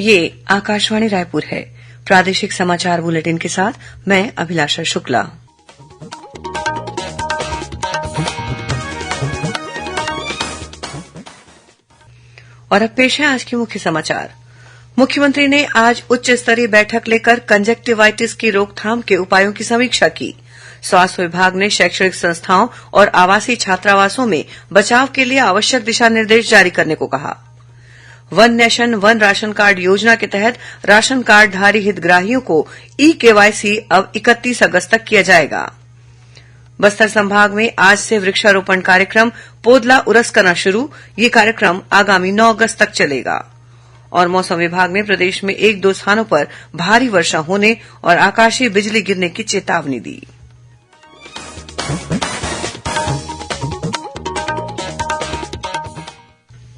ये आकाशवाणी रायपुर है। प्रादेशिक समाचार बुलेटिन के साथ मैं अभिलाषा शुक्ला। और अब पेश है आज के मुख्य समाचार। मुख्यमंत्री ने आज उच्च स्तरीय बैठक लेकर कंजक्टिवाइटिस की रोकथाम के उपायों की समीक्षा की। स्वास्थ्य विभाग ने शैक्षणिक संस्थाओं और आवासीय छात्रावासों में बचाव के लिए आवश्यक दिशा निर्देश जारी करने को कहा। One nation one ration card योजना के तहत राशन कार्डधारी हितग्राहियों को ई-केवाईसी अब 31 अगस्त तक किया जाएगा। बस्तर संभाग में आज से वृक्षारोपण कार्यक्रम पोदला उरस करना शुरू। ये कार्यक्रम आगामी 9 अगस्त तक चलेगा। और मौसम विभाग ने प्रदेश में 1-2 स्थानों पर भारी वर्षा होने और आकाशीय बिजली गिरने की चेतावनी दी।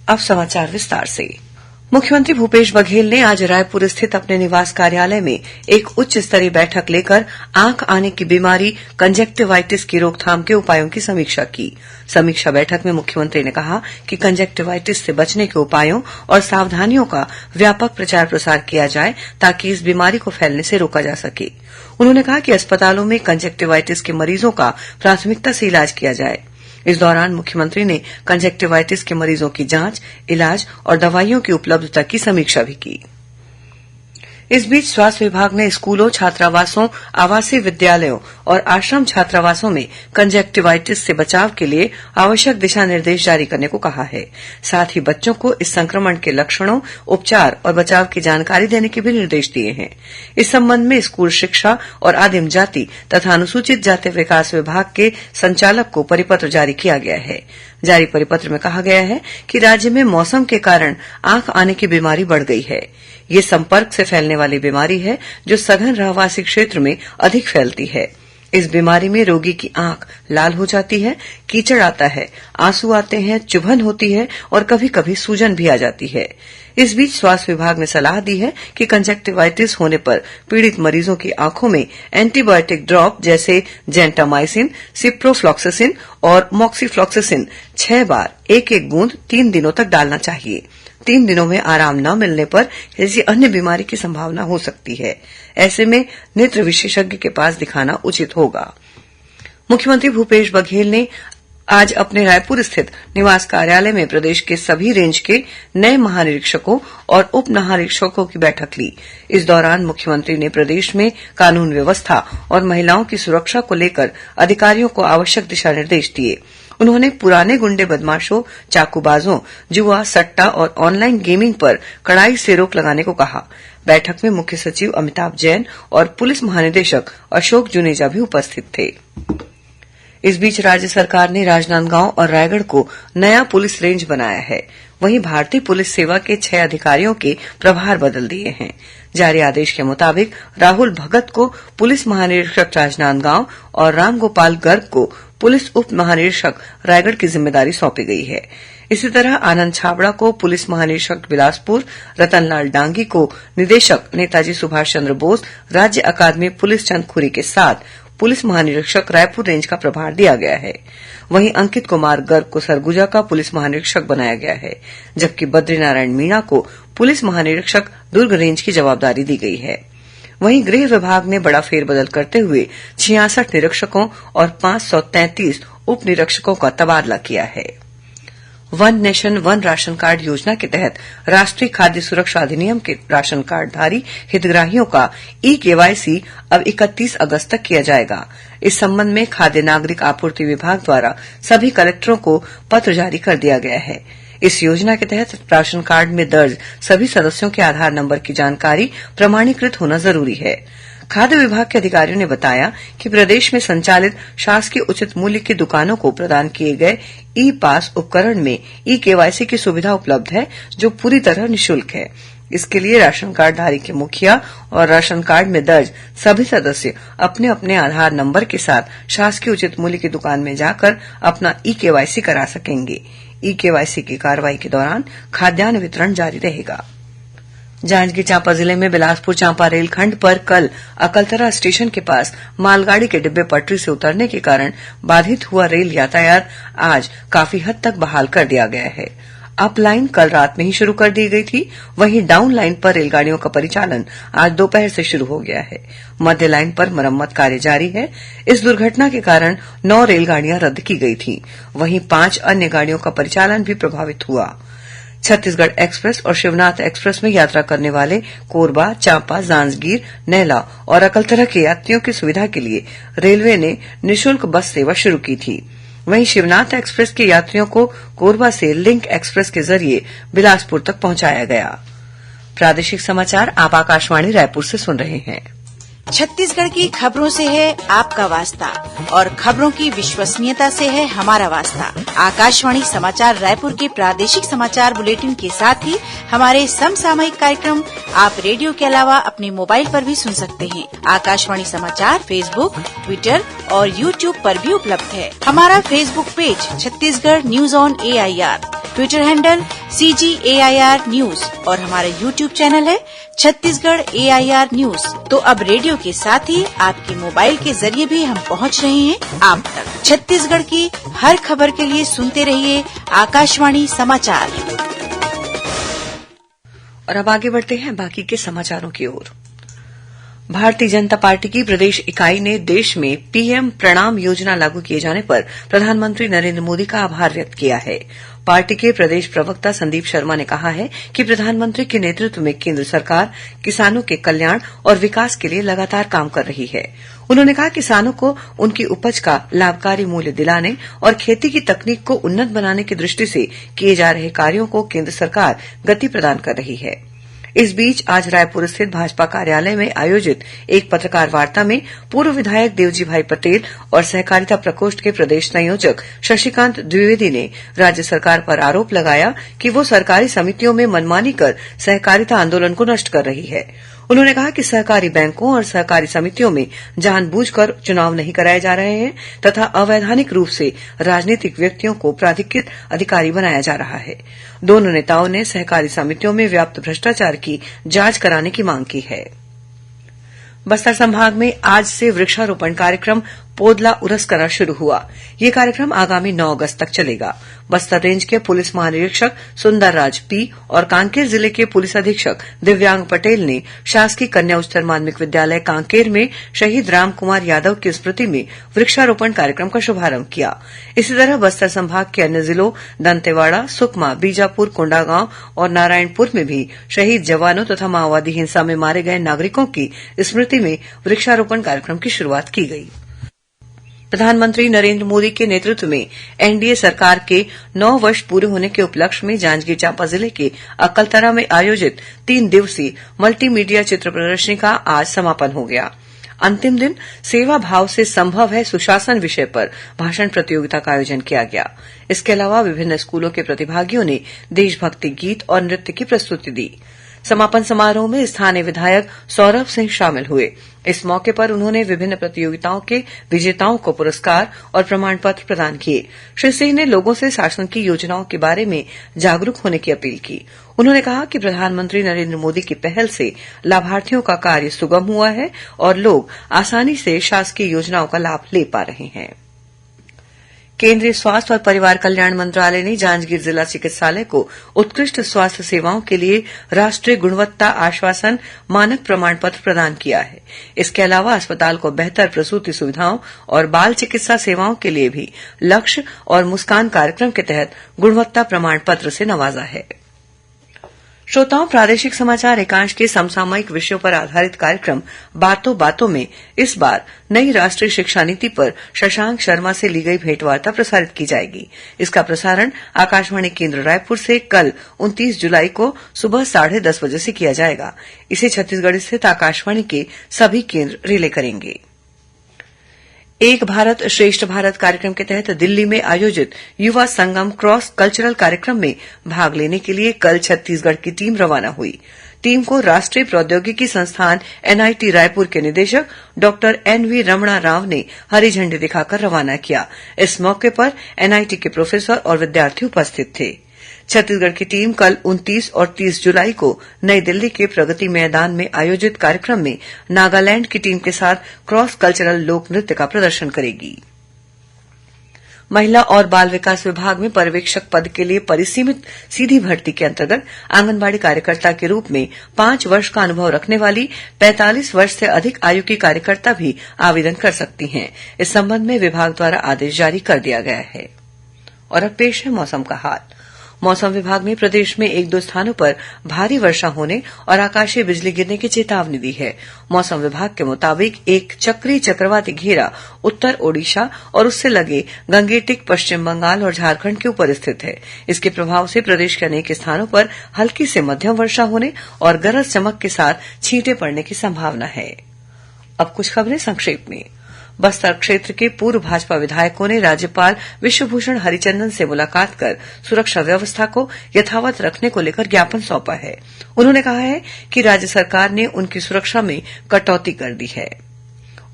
अब समाचार विस्तार से। मुख्यमंत्री भूपेश बघेल ने आज रायपुर स्थित अपने निवास कार्यालय में एक उच्च स्तरीय बैठक लेकर आंख आने की बीमारी कंजक्टिवाइटिस की रोकथाम के उपायों की समीक्षा की। समीक्षा बैठक में मुख्यमंत्री ने कहा कि कंजक्टिवाइटिस से बचने के उपायों और सावधानियों का व्यापक प्रचार प्रसार किया जाए ताकि इस बीमारी को फैलने से रोका जा सके। उन्होंने कहा कि अस्पतालों में कंजक्टिवाइटिस के मरीजों का प्राथमिकता से इलाज किया जाए। इस दौरान मुख्यमंत्री ने कंजक्टिवाइटिस के मरीजों की जांच, इलाज और दवाइयों की उपलब्धता की समीक्षा भी की। इस बीच स्वास्थ्य विभाग ने स्कूलों, छात्रावासों, आवासीय विद्यालयों और आश्रम छात्रावासों में कंजक्टिवाइटिस से बचाव के लिए आवश्यक दिशा निर्देश जारी करने को कहा है। साथ ही बच्चों को इस संक्रमण के लक्षणों, उपचार और बचाव की जानकारी देने के भी निर्देश दिए हैं। इस संबंध में स्कूल शिक्षा और आदिम जाति तथा अनुसूचित जाति विकास विभाग के संचालक को परिपत्र जारी किया गया है। जारी परिपत्र में कहा गया है कि राज्य में मौसम के कारण आंख आने की बीमारी बढ़ गई है। ये संपर्क से फैलने वाली बीमारी है जो सघन रहवासी क्षेत्र में अधिक फैलती है। इस बीमारी में रोगी की आंख लाल हो जाती है, कीचड़ आता है, आंसू आते हैं, चुभन होती है और कभी कभी सूजन भी आ जाती है। इस बीच स्वास्थ्य विभाग ने सलाह दी है कि कंजक्टिवाइटिस होने पर पीड़ित मरीजों की आंखों में एंटीबायोटिक ड्रॉप जैसे जेंटामाइसिन, सिप्रोफ्लॉक्सासिन और मॉक्सीफ्लॉक्सासिन 6 बार 1-1 बूंद 3 दिनों तक डालना चाहिए। 3 दिनों में आराम न मिलने पर किसी अन्य बीमारी की संभावना हो सकती है। ऐसे में नेत्र विशेषज्ञ के पास दिखाना उचित होगा। मुख्यमंत्री भूपेश बघेल ने आज अपने रायपुर स्थित निवास कार्यालय में प्रदेश के सभी रेंज के नए महानिरीक्षकों और उप महानिरीक्षकों की बैठक ली। इस दौरान मुख्यमंत्री ने प्रदेश में कानून व्यवस्था और महिलाओं की सुरक्षा को लेकर अधिकारियों को आवश्यक दिशा निर्देश दिए। उन्होंने पुराने गुंडे बदमाशों, चाकूबाजों, जुआ, सट्टा और ऑनलाइन गेमिंग पर कड़ाई से रोक लगाने को कहा। बैठक में मुख्य सचिव अमिताभ जैन और पुलिस महानिदेशक अशोक जुनेजा भी उपस्थित थे। इस बीच राज्य सरकार ने राजनांदगांव और रायगढ़ को नया पुलिस रेंज बनाया है। वहीं भारतीय पुलिस सेवा के 6 अधिकारियों के प्रभार बदल दिए हैं। जारी आदेश के मुताबिक राहुल भगत को पुलिस महानिरीक्षक राजनांदगांव और रामगोपाल गर्ग को पुलिस उप महानिरीक्षक रायगढ़ की जिम्मेदारी सौंपी गई है। इसी तरह आनंद छाबड़ा को पुलिस महानिरीक्षक बिलासपुर, रतनलाल डांगी को निदेशक नेताजी सुभाष चंद्र बोस राज्य अकादमी पुलिस चंदखुरी के साथ पुलिस महानिरीक्षक रायपुर रेंज का प्रभार दिया गया है। वहीं अंकित कुमार गर्ग को सरगुजा का पुलिस महानिरीक्षक बनाया गया है, जबकि बद्रीनारायण मीणा को पुलिस महानिरीक्षक दुर्ग रेंज की जवाबदारी दी गई है। वहीं गृह विभाग ने बड़ा फेरबदल करते हुए 66 निरीक्षकों और 533 उप निरीक्षकों का तबादला किया है। One nation one ration card योजना के तहत राष्ट्रीय खाद्य सुरक्षा अधिनियम के राशन कार्डधारी हितग्राहियों का ई-केवाईसी अब 31 अगस्त तक किया जाएगा। इस संबंध में खाद्य नागरिक आपूर्ति विभाग द्वारा सभी कलेक्टरों को पत्र जारी कर दिया गया है। इस योजना के तहत राशन कार्ड में दर्ज सभी सदस्यों के आधार नंबर की जानकारी प्रमाणीकृत होना जरूरी है। खाद्य विभाग के अधिकारियों ने बताया कि प्रदेश में संचालित शासकीय उचित मूल्य की दुकानों को प्रदान किए गए ई पास उपकरण में ई-केवाईसी की सुविधा उपलब्ध है, जो पूरी तरह निःशुल्क है। इसके लिए राशन कार्डधारी के मुखिया और राशन कार्ड में दर्ज सभी सदस्य अपने अपने आधार नंबर के साथ शासकीय उचित मूल्य की दुकान में जाकर अपना ई-केवाईसी करा सकेंगे। ई-केवाईसी की कार्रवाई के दौरान खाद्यान्न वितरण जारी रहेगा। जांजगीर चांपा जिले में बिलासपुर चांपा रेलखंड पर कल अकलतरा स्टेशन के पास मालगाड़ी के डिब्बे पटरी से उतरने के कारण बाधित हुआ रेल यातायात आज काफी हद तक बहाल कर दिया गया है। अप लाइन कल रात में ही शुरू कर दी गई थी, वहीं डाउन लाइन पर रेलगाड़ियों का परिचालन आज दोपहर से शुरू हो गया है। मध्य लाइन पर मरम्मत कार्य जारी है। इस दुर्घटना के कारण 9 रेलगाड़ियां रद्द की गई थीं, वहीं 5 अन्य गाड़ियों का परिचालन भी प्रभावित हुआ। छत्तीसगढ़ एक्सप्रेस और शिवनाथ एक्सप्रेस में यात्रा करने वाले कोरबा, चांपा, जांजगीर, नैला और अकलतरा के यात्रियों की सुविधा के लिए रेलवे ने निःशुल्क बस सेवा शुरू की थी। वहीं शिवनाथ एक्सप्रेस के यात्रियों को कोरबा से लिंक एक्सप्रेस के जरिए बिलासपुर तक पहुंचाया गया। प्रादेशिक समाचार आप आकाशवाणी रायपुर से सुन रहे हैं। छत्तीसगढ़ की खबरों से है आपका वास्ता और खबरों की विश्वसनीयता से है हमारा वास्ता। आकाशवाणी समाचार रायपुर के प्रादेशिक समाचार बुलेटिन के साथ ही हमारे समसामयिक कार्यक्रम आप रेडियो के अलावा अपने मोबाइल पर भी सुन सकते हैं। आकाशवाणी समाचार फेसबुक, ट्विटर और यूट्यूब पर भी उपलब्ध है। हमारा Facebook page Chhattisgarh news on AIR, Twitter handle CGAIR news और हमारा यूट्यूब चैनल है छत्तीसगढ़ AIR न्यूज। तो अब रेडियो के साथ ही आपके मोबाइल के जरिए भी हम पहुंच रहे हैं आप तक। छत्तीसगढ़ की हर खबर के लिए सुनते रहिए आकाशवाणी समाचार। और अब आगे बढ़ते हैं बाकी के समाचारों की ओर। भारतीय जनता पार्टी की प्रदेश इकाई ने देश में PM प्रणाम योजना लागू किए जाने पर प्रधानमंत्री नरेंद्र मोदी का आभार व्यक्त किया है। पार्टी के प्रदेश प्रवक्ता संदीप शर्मा ने कहा है कि प्रधानमंत्री के नेतृत्व में केंद्र सरकार किसानों के कल्याण और विकास के लिए लगातार काम कर रही है। उन्होंने कहा कि किसानों को उनकी उपज का लाभकारी मूल्य दिलाने और खेती की तकनीक को उन्नत बनाने की दृष्टि से किए जा रहे कार्यों को केंद्र सरकार गति प्रदान कर रही है। इस बीच आज रायपुर स्थित भाजपा कार्यालय में आयोजित एक पत्रकार वार्ता में पूर्व विधायक देवजी भाई पटेल और सहकारिता प्रकोष्ठ के प्रदेश संयोजक शशिकांत द्विवेदी ने राज्य सरकार पर आरोप लगाया कि वो सहकारी समितियों में मनमानी कर सहकारिता आंदोलन को नष्ट कर रही है। उन्होंने कहा कि सहकारी बैंकों और सहकारी समितियों में जानबूझकर चुनाव नहीं कराए जा रहे हैं तथा अवैधानिक रूप से राजनीतिक व्यक्तियों को प्राधिकृत अधिकारी बनाया जा रहा है। दोनों नेताओं ने सहकारी समितियों में व्याप्त भ्रष्टाचार की जांच कराने की मांग की है। बस्तर संभाग में आज से वृक्षारोपण कार्यक्रम पोदला उरसकरा शुरू हुआ। यह कार्यक्रम आगामी 9 अगस्त तक चलेगा। बस्तर रेंज के पुलिस महानिरीक्षक सुंदरराज P और कांकेर जिले के पुलिस अधीक्षक दिव्यांग पटेल ने शासकीय कन्या उच्चतर माध्यमिक विद्यालय कांकेर में शहीद रामकुमार यादव की स्मृति में वृक्षारोपण कार्यक्रम का शुभारंभ किया। इसी तरह बस्तर संभाग के अन्य जिलों दंतेवाड़ा, सुकमा, बीजापुर, कोंडागांव और नारायणपुर में भी शहीद जवानों तथा माओवादी हिंसा में मारे गए नागरिकों की स्मृति में वृक्षारोपण कार्यक्रम की शुरूआत की गई। प्रधानमंत्री नरेंद्र मोदी के नेतृत्व में एनडीए सरकार के 9 वर्ष पूरे होने के उपलक्ष्य में जांजगीर चांपा जिले के अकलतरा में आयोजित 3 दिवसीय मल्टीमीडिया चित्र प्रदर्शनी का आज समापन हो गया। अंतिम दिन सेवा भाव से संभव है सुशासन विषय पर भाषण प्रतियोगिता का आयोजन किया गया। इसके अलावा विभिन्न स्कूलों के प्रतिभागियों ने देशभक्ति गीत और नृत्य की प्रस्तुति दी। समापन समारोह में स्थानीय विधायक सौरभ सिंह शामिल हुए। इस मौके पर उन्होंने विभिन्न प्रतियोगिताओं के विजेताओं को पुरस्कार और प्रमाण पत्र प्रदान किए। श्री सिंह ने लोगों से शासन की योजनाओं के बारे में जागरूक होने की अपील की। उन्होंने कहा कि प्रधानमंत्री नरेंद्र मोदी की पहल से लाभार्थियों का कार्य सुगम हुआ है और लोग आसानी से शासकीय योजनाओं का लाभ ले पा रहे हैं। केंद्रीय स्वास्थ्य और परिवार कल्याण मंत्रालय ने जांजगीर जिला चिकित्सालय को उत्कृष्ट स्वास्थ्य सेवाओं के लिए राष्ट्रीय गुणवत्ता आश्वासन मानक प्रमाण पत्र प्रदान किया है। इसके अलावा अस्पताल को बेहतर प्रसूति सुविधाओं और बाल चिकित्सा सेवाओं के लिए भी लक्ष्य और मुस्कान कार्यक्रम के तहत गुणवत्ता प्रमाण पत्र से नवाजा है। श्रोताओं, प्रादेशिक समाचार एकांश के समसामयिक विषयों पर आधारित कार्यक्रम बातों बातों में इस बार नई राष्ट्रीय शिक्षा नीति पर शशांक शर्मा से ली गई भेंटवार्ता प्रसारित की जाएगी। इसका प्रसारण आकाशवाणी केंद्र रायपुर से कल 29 जुलाई को सुबह 10:30 बजे से किया जाएगा। इसे छत्तीसगढ़ स्थित आकाशवाणी के सभी केंद्र रिले करेंगे। एक भारत श्रेष्ठ भारत कार्यक्रम के तहत दिल्ली में आयोजित युवा संगम क्रॉस कल्चरल कार्यक्रम में भाग लेने के लिए कल छत्तीसगढ़ की टीम रवाना हुई। टीम को राष्ट्रीय प्रौद्योगिकी संस्थान NIT रायपुर के निदेशक डॉक्टर NV रमणा राव ने हरी झंडी दिखाकर रवाना किया। इस मौके पर NIT के प्रोफेसर और विद्यार्थी उपस्थित थे। छत्तीसगढ़ की टीम कल 29 और 30 जुलाई को नई दिल्ली के प्रगति मैदान में आयोजित कार्यक्रम में नागालैंड की टीम के साथ क्रॉस कल्चरल लोक नृत्य का प्रदर्शन करेगी। महिला और बाल विकास विभाग में पर्यवेक्षक पद के लिए परिसीमित सीधी भर्ती के अंतर्गत आंगनबाड़ी कार्यकर्ता के रूप में 5 वर्ष का अनुभव रखने वाली 45 वर्ष से अधिक आयु की कार्यकर्ता भी आवेदन कर सकती हैं। इस संबंध में विभाग द्वारा आदेश जारी कर दिया गया है। और अब पेश है मौसम का हाल। मौसम विभाग ने प्रदेश में 1-2 स्थानों पर भारी वर्षा होने और आकाशीय बिजली गिरने की चेतावनी दी है। मौसम विभाग के मुताबिक एक चक्रीय चक्रवाती घेरा उत्तर ओडिशा और उससे लगे गंगेटिक पश्चिम बंगाल और झारखंड के ऊपर स्थित है। इसके प्रभाव से प्रदेश के अनेक स्थानों पर हल्की से मध्यम वर्षा होने और गरज चमक के साथ छींटे पड़ने की संभावना है। अब कुछ खबरें संक्षेप में। बस्तर क्षेत्र के पूर्व भाजपा विधायकों ने राज्यपाल विश्वभूषण हरिचंदन से मुलाकात कर सुरक्षा व्यवस्था को यथावत रखने को लेकर ज्ञापन सौंपा है। उन्होंने कहा है कि राज्य सरकार ने उनकी सुरक्षा में कटौती कर दी है।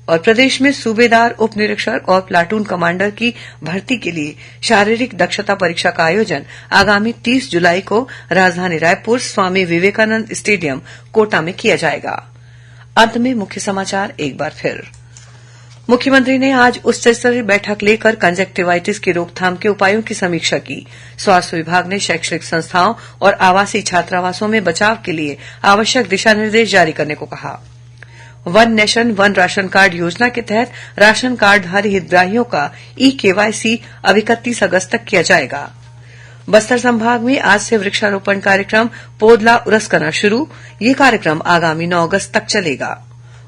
और प्रदेश में सूबेदार, उप निरीक्षक और प्लाटून कमांडर की भर्ती के लिए शारीरिक दक्षता परीक्षा का आयोजन आगामी 30 जुलाई को राजधानी रायपुर स्वामी विवेकानंद स्टेडियम कोटा में किया जाएगा। अंत में मुख्य समाचार एक बार फिर। मुख्यमंत्री ने आज उच्च स्तरीय बैठक लेकर कंजक्टिवाइटिस की रोकथाम के उपायों की समीक्षा की। स्वास्थ्य विभाग ने शैक्षणिक संस्थाओं और आवासीय छात्रावासों में बचाव के लिए आवश्यक दिशा निर्देश जारी करने को कहा। One nation one ration card योजना के तहत राशन कार्डधारी हितग्राहियों का ई-केवाईसी अब 31 अगस्त तक किया जाएगा। बस्तर संभाग में आज से वृक्षारोपण कार्यक्रम पोदला उरस्कना शुरू। ये कार्यक्रम आगामी 9 अगस्त तक चलेगा।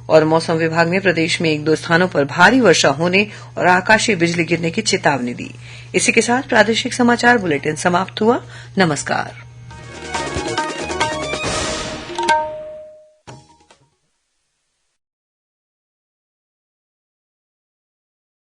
और मौसम विभाग ने प्रदेश में 1-2 स्थानों पर भारी वर्षा होने और आकाशीय बिजली गिरने की चेतावनी दी। इसी के साथ प्रादेशिक समाचार बुलेटिन समाप्त हुआ। नमस्कार।